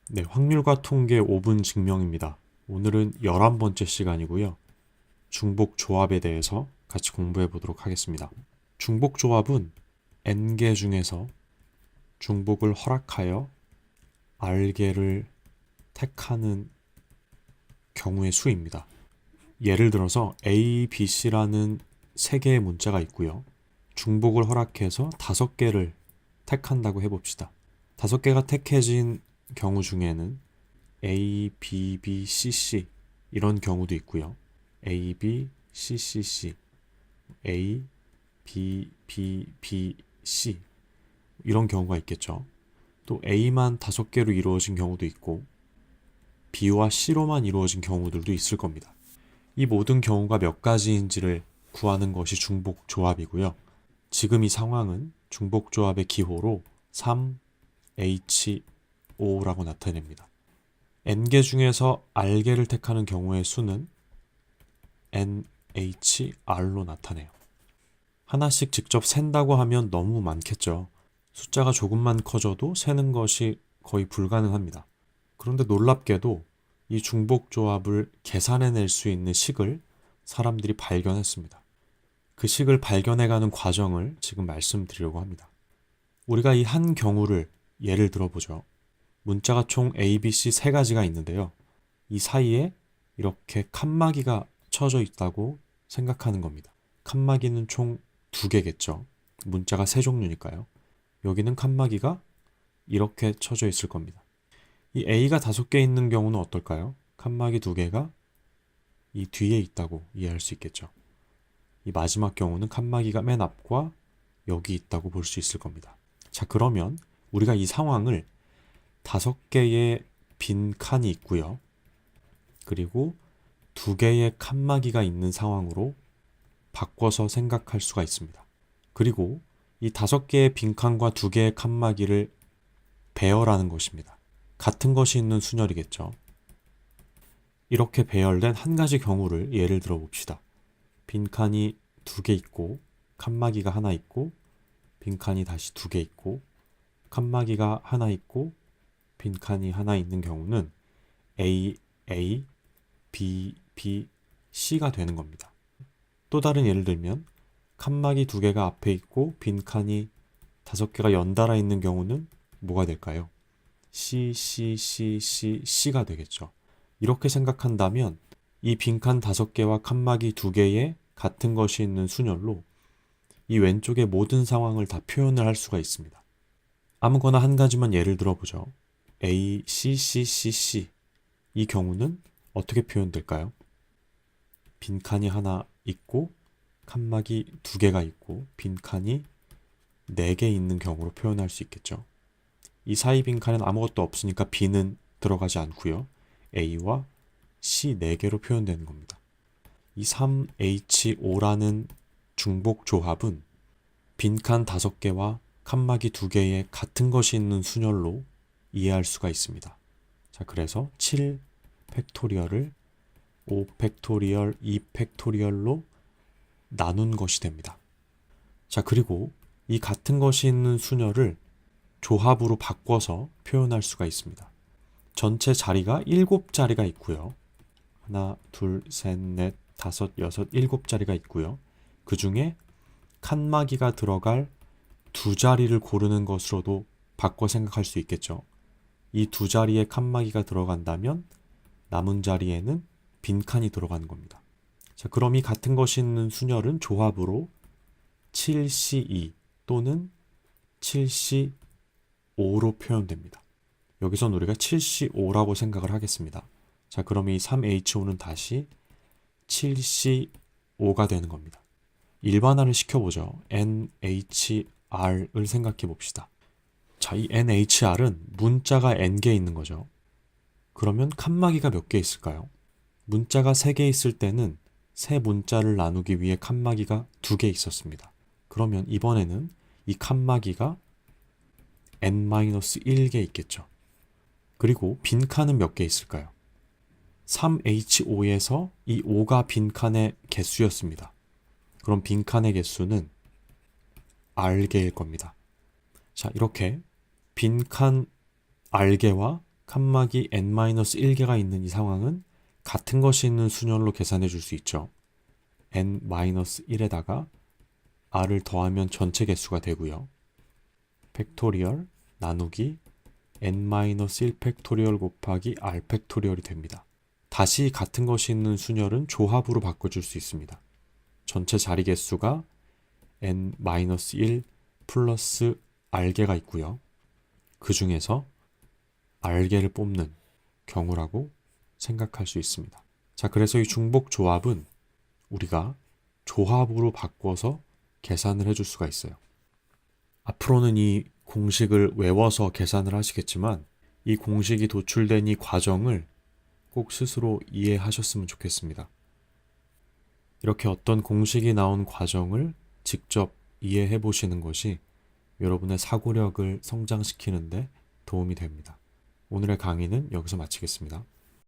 네, 확률과 통계 5분 증명입니다. 오늘은 11번째 시간이고요. 중복 조합에 대해서 같이 공부해 보도록 하겠습니다. 중복 조합은 n개 중에서 중복을 허락하여 r개를 택하는 경우의 수입니다. 예를 들어서 A, B, C라는 세 개의 문자가 있고요. 중복을 허락해서 5개를 택한다고 해봅시다. 5개가 택해진 경우 중에는 A, B, B, C, C 이런 경우도 있고요. A, B, C, C, C, A, B, B, B, C 이런 경우가 있겠죠. 또 A만 5개로 이루어진 경우도 있고 B와 C로만 이루어진 경우들도 있을 겁니다. 이 모든 경우가 몇 가지인지를 구하는 것이 중복 조합이고요. 지금 이 상황은 중복 조합의 기호로 3H5라고 나타냅니다. n개 중에서 r개를 택하는 경우의 수는 NHR로 나타내요. 하나씩 직접 센다고 하면 너무 많겠죠. 숫자가 조금만 커져도 세는 것이 거의 불가능합니다. 그런데 놀랍게도 이 중복 조합을 계산해낼 수 있는 식을 사람들이 발견했습니다. 그 식을 발견해가는 과정을 지금 말씀드리려고 합니다. 우리가 이 한 경우를 예를 들어보죠. 문자가 총 A, B, C 세 가지가 있는데요. 이 사이에 이렇게 칸막이가 쳐져 있다고 생각하는 겁니다. 칸막이는 총 2개겠죠. 문자가 세 종류니까요. 여기는 칸막이가 이렇게 쳐져 있을 겁니다. 이 A가 5개 있는 경우는 어떨까요? 칸막이 2개가 이 뒤에 있다고 이해할 수 있겠죠. 이 마지막 경우는 칸막이가 맨 앞과 여기 있다고 볼 수 있을 겁니다. 자, 그러면 우리가 이 상황을 5개의 빈 칸이 있고요. 그리고 2개의 칸막이가 있는 상황으로 바꿔서 생각할 수가 있습니다. 그리고 이 5개의 빈 칸과 2개의 칸막이를 배열하는 것입니다. 같은 것이 있는 순열이겠죠. 이렇게 배열된 한 가지 경우를 예를 들어 봅시다. 빈칸이 2개 있고 칸막이가 하나 있고 빈칸이 다시 2개 있고 칸막이가 하나 있고 빈칸이 하나 있는 경우는 A, A, B, B, C가 되는 겁니다. 또 다른 예를 들면 칸막이 2개가 앞에 있고 빈칸이 5개가 연달아 있는 경우는 뭐가 될까요? C, C, C, C, C가 되겠죠. 이렇게 생각한다면 이 빈칸 5개와 칸막이 2개에 같은 것이 있는 순열로 이 왼쪽의 모든 상황을 다 표현을 할 수가 있습니다. 아무거나 한 가지만 예를 들어보죠. A, C, C, C, C 이 경우는 어떻게 표현될까요? 빈칸이 하나 있고 칸막이 2개가 있고 빈칸이 4개 있는 경우로 표현할 수 있겠죠. 이 사이 빈칸엔 아무것도 없으니까 B는 들어가지 않고요. A와 C 4개로 표현되는 겁니다. 이 3H5라는 중복 조합은 빈칸 5개와 칸막이 2개의 같은 것이 있는 순열로 이해할 수가 있습니다. 자, 그래서 7 팩토리얼을 5 팩토리얼, 2 팩토리얼로 나눈 것이 됩니다. 자, 그리고 이 같은 것이 있는 순열을 조합으로 바꿔서 표현할 수가 있습니다. 전체 자리가 7자리가 있고요. 하나, 둘, 셋, 넷, 다섯, 여섯, 7자리가 있고요. 그 중에 칸막이가 들어갈 2자리를 고르는 것으로도 바꿔 생각할 수 있겠죠. 이 2자리에 칸막이가 들어간다면 남은 자리에는 빈칸이 들어가는 겁니다. 자, 그럼 이 같은 것이 있는 순열은 조합으로 7C2 또는 7C5로 표현됩니다. 여기선 우리가 7C5라고 생각을 하겠습니다. 자, 그럼 이 3H5는 다시 7C5가 되는 겁니다. 일반화를 시켜보죠. NHR을 생각해 봅시다. 자, 이 NHR은 문자가 n개 있는 거죠. 그러면 칸막이가 몇 개 있을까요? 문자가 3개 있을 때는 세 문자를 나누기 위해 칸막이가 2개 있었습니다. 그러면 이번에는 이 칸막이가 n-1개 있겠죠. 그리고 빈칸은 몇 개 있을까요? 3H5에서 이 5가 빈칸의 개수였습니다. 그럼 빈칸의 개수는 R개일 겁니다. 자, 이렇게 빈칸 R개와 칸막이 n-1개가 있는 이 상황은 같은 것이 있는 순열로 계산해 줄 수 있죠. n-1에다가 r을 더하면 전체 개수가 되고요. 팩토리얼 나누기 n-1 팩토리얼 곱하기 r 팩토리얼이 됩니다. 다시 같은 것이 있는 순열은 조합으로 바꿔줄 수 있습니다. 전체 자리 개수가 n-1 플러스 r개가 있고요. 그 중에서 r개를 뽑는 경우라고 생각할 수 있습니다. 자, 그래서 이 중복 조합은 우리가 조합으로 바꿔서 계산을 해줄 수가 있어요. 앞으로는 이 공식을 외워서 계산을 하시겠지만 이 공식이 도출된 이 과정을 꼭 스스로 이해하셨으면 좋겠습니다. 이렇게 어떤 공식이 나온 과정을 직접 이해해 보시는 것이 여러분의 사고력을 성장시키는 데 도움이 됩니다. 오늘의 강의는 여기서 마치겠습니다.